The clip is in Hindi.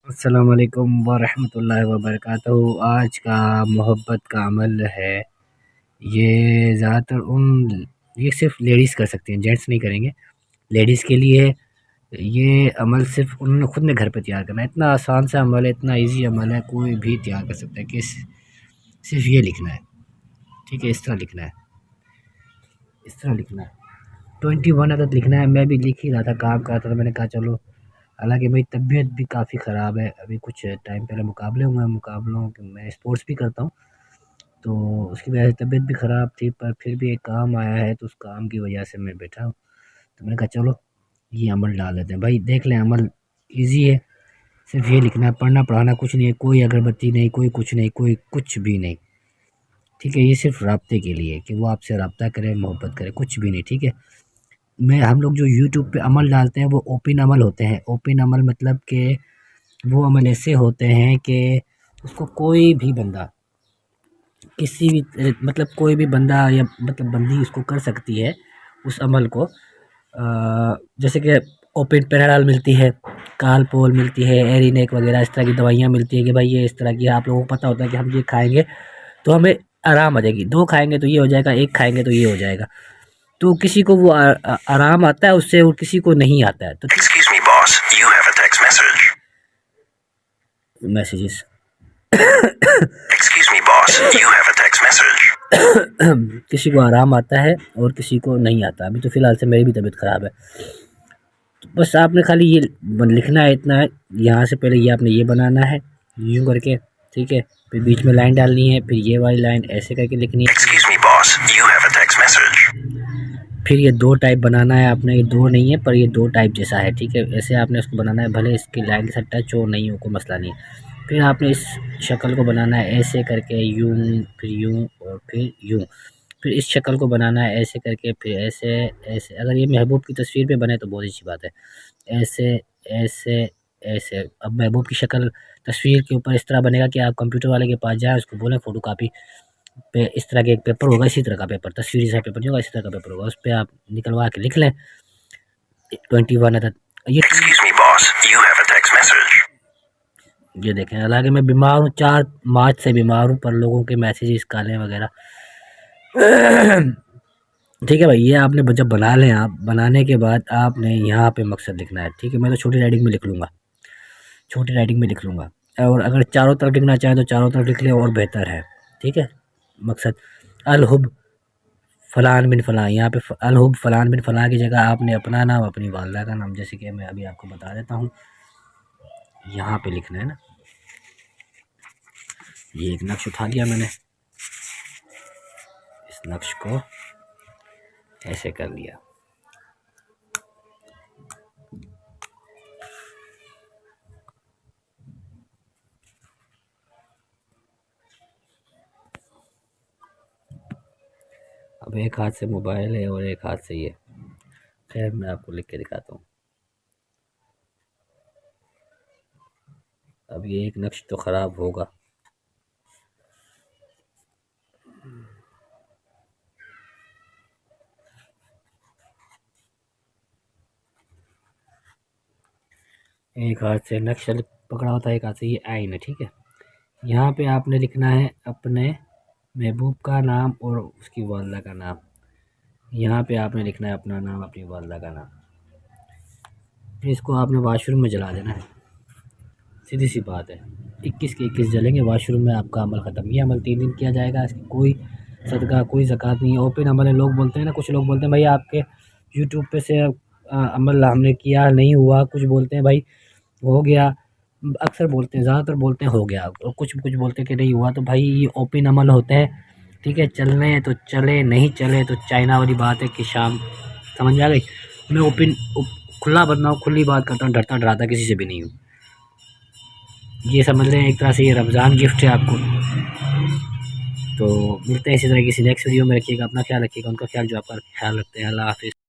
अस्सलाम वालेकुम वरहमतुल्लाहि वबरकातुहू। आज का मोहब्बत का अमल है ये ज़्यादातर ये सिर्फ लेडीज़ कर सकती हैं, जेंट्स नहीं करेंगे। लेडीज़ के लिए ये अमल सिर्फ उन्होंने खुद ने घर पे तैयार करना है। इतना आसान सा अमल है, इतना इजी अमल है, कोई भी तैयार कर सकता है। कि सिर्फ ये लिखना है, ठीक है। इस तरह लिखना है, इस तरह लिखना है। 21 अदद लिखना है। मैं भी लिख ही रहा था, काम कर रहा था, तो मैंने कहा चलो, हालांकि मेरी तबीयत भी काफ़ी ख़राब है। अभी कुछ टाइम पहले मुकाबले हुए हैं, मुकाबलों के मैं स्पोर्ट्स भी करता हूँ, तो उसकी वजह से तबीयत भी ख़राब थी। पर फिर भी एक काम आया है, तो उस काम की वजह से मैं बैठा हूँ। तो मैंने कहा चलो ये अमल डाल देते हैं। भाई देख लें, अमल ईजी है। सिर्फ ये लिखना है, पढ़ना पढ़ाना कुछ नहीं है, कोई अगरबत्ती नहीं, कोई कुछ नहीं, कोई कुछ भी नहीं, ठीक है। ये सिर्फ राब्ते के लिए, कि वो आपसे रब्ता करे, मोहब्बत करे, कुछ भी नहीं, ठीक है। हम लोग जो यूट्यूब पे अमल डालते हैं वो ओपन अमल होते हैं। ओपन अमल मतलब कि वो अमल ऐसे होते हैं कि उसको कोई भी बंदा, किसी भी मतलब कोई भी बंदा या मतलब बंदी उसको कर सकती है, उस अमल को। जैसे कि ओपिन पैराडाल मिलती है, कालपोल मिलती है, एरिनेक वगैरह इस तरह की दवाइयाँ मिलती है कि भाई ये इस तरह की, आप लोगों को पता होता है कि हम ये खाएंगे तो हमें आराम आ जाएगी, 2 खाएंगे तो ये हो जाएगा, 1 खाएंगे तो ये हो जाएगा। तो किसी को वो आराम आता है उससे, और किसी को नहीं आता है। तो excuse me boss, you have a text messages. Excuse me boss, you have a text message. किसी को आराम आता है और किसी को नहीं आता। अभी तो फ़िलहाल से मेरी भी तबीयत ख़राब है। तो बस आपने खाली ये लिखना है, इतना है। यहाँ से पहले ये आपने ये बनाना है, यूँ करके, ठीक है। फिर बीच में लाइन डालनी है, फिर ये वाली लाइन ऐसे करके लिखनी है। Excuse me boss, you have a text message. फिर ये 2 टाइप बनाना है आपने। ये 2 नहीं है, पर ये 2 टाइप जैसा है, ठीक है। ऐसे आपने उसको बनाना है, भले इसकी लाइन के साथ टच हो नहीं हो, कोई मसला नहीं है। फिर आपने इस शक्ल को बनाना है ऐसे करके, यूँ, फिर यूँ और फिर यूँ। फिर इस शक्ल को बनाना है ऐसे करके, फिर ऐसे ऐसे। अगर ये महबूब की तस्वीर पे बने तो बहुत अच्छी बात है। ऐसे ऐसे ऐसे। अब महबूब की शक्ल तस्वीर के ऊपर इस तरह बनेगा कि आप कंप्यूटर वाले के पास जाएँ, उसको बोलें फ़ोटोकॉपी पे, इस तरह के एक पेपर होगा, इसी तरह का पेपर, तस्वीर जैसा पेपर नहीं होगा, इसी तरह का पेपर होगा, उस पे आप निकलवा के लिख लें 21 अदद। ये excuse me boss, you have a text message. ये देखें, हालांकि मैं बीमार हूँ, 4 मार्च से बीमार हूँ, पर लोगों के मैसेजेस काले वगैरह। ठीक है भाई, ये आपने जब बना लें, आप बनाने के बाद आपने यहाँ पे मकसद लिखना है, ठीक है। मैं तो छोटी राइटिंग में लिख लूँगा, छोटी राइटिंग में लिख लूँगा। और अगर चारों तरफ लिखना चाहें तो चारों तरफ लिख लें और बेहतर है, ठीक है। मकसद अल हुब फ़लान बिन फ़लाँ, यहाँ पे अल हुब फ़लान बिन फ़लाँ की जगह आपने अपना नाम, अपनी वालदा का नाम, जैसे कि मैं अभी आपको बता देता हूँ, यहाँ पे लिखना है ना। ये एक नक्श उठा लिया मैंने, इस नक्श को ऐसे कर लिया। अब एक हाथ से मोबाइल है और एक हाथ से ये, खैर मैं आपको लिख के दिखाता हूँ। अब ये एक नक्श तो ख़राब होगा। एक हाथ से नक्श पकड़ा होता है, एक हाथ से ये आइन है, ठीक है। यहाँ पे आपने लिखना है अपने महबूब का नाम और उसकी वालदा का नाम। यहाँ पे आपने लिखना है अपना नाम, अपनी वालदा का नाम। फिर इसको आपने वाशरूम में जला देना है, सीधी सी बात है। 21 के 21 जलेंगे वाशरूम में, आपका अमल ख़त्म। ये अमल 3 दिन किया जाएगा, इसकी कोई सदका, कोई ज़कात नहीं है, ओपन अमल है। लोग बोलते हैं ना, कुछ लोग बोलते हैं भाई आपके यूट्यूब पे से अमल हमने किया नहीं हुआ, कुछ बोलते हैं भाई हो गया, अक्सर बोलते हैं, ज़्यादातर बोलते हैं हो गया, और कुछ कुछ बोलते हैं कि नहीं हुआ। तो भाई ये ओपन अमल होते हैं, ठीक है। चलने हैं तो चले, नहीं चले तो चाइना वाली बात है कि शाम, समझ में आ गई। मैं ओपन खुला बंदा हूँ, खुली बात करता हूँ, डरता डराता किसी से भी नहीं हूँ। ये समझ लें एक तरह से ये रमज़ान गिफ्ट है आपको। तो मिलते हैं इसी तरह किसी नेक्स्ट वीडियो में। रखिएगा अपना ख्याल, रखिएगा उनका ख्याल जो आपका ख्याल रखते हैं। अल्लाह हाफ़िज़।